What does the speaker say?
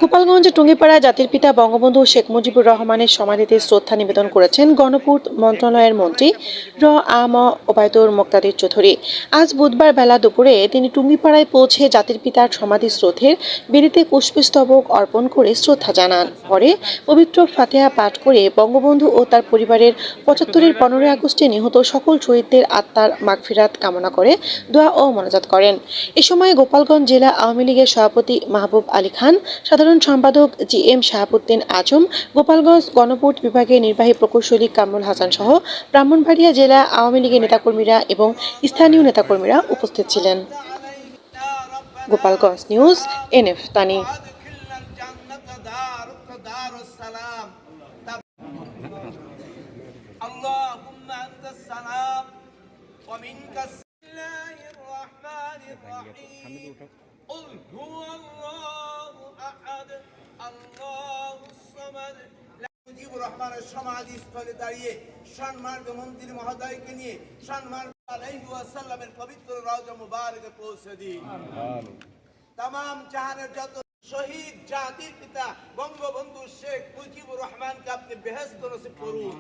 গোপালগঞ্জ টুঙ্গিপাড়ায় জাতির পিতা বঙ্গবন্ধু শেখ মুজিবুর রহমানের সমাধিতে শ্রদ্ধা নিবেদন করেছেন গণপূর্ত মন্ত্রণালয়ের মন্ত্রী আ ম ওবায়দুর মোক্তাদির চৌধুরী। আজ বুধবার বেলা দুপুরে তিনি টুঙ্গিপাড়ায় পৌঁছে জাতির পিতার সমাধি শ্রদ্ধের বেদিতে পুষ্পস্তবক অর্পণ করে শ্রদ্ধা জানান। পরে পবিত্র ফাতিহা পাঠ করে বঙ্গবন্ধু ও তার পরিবারের ৭৫-এর ১৫ই আগস্টে নিহত সকল শহীদদের আত্মার মাগফিরাত কামনা করে দোয়া ও মোনাজাত করেন। এ সময় গোপালগঞ্জ জেলা আওয়ামী লীগের সভাপতি মাহবুব আলী খান, সাধারণ সম্পাদক জি.এম. শাহাবুদ্দিন আজম, গোপালগঞ্জ গণপূর্ত বিভাগের নির্বাহী প্রকৌশলী কামরুল হাসান সহ ব্রাহ্মণবাড়িয়া জেলা আওয়ামী লীগের নেতাকর্মীরা এবং স্থানীয় নেতাকর্মীরা উপস্থিত ছিলেন। গোপালগঞ্জ নিউজ, এনএফ তানি। قل هو الله أحد الله الصمد মুজিবুর রহমানের সমাধিস্থলে দাঁড়িয়ে সম্মানিত মন্ত্রী মহোদয়কে নিয়ে সম্মানিত আলাইহি ওয়াসাল্লামের পবিত্র রওজা মুবারকে পৌঁছে দিন। তামাম জাহানের যত শহীদ জাতির পিতা বঙ্গবন্ধু শেখ মুজিবুর রহমানকে আপনি বেহেশত নসিব করুন।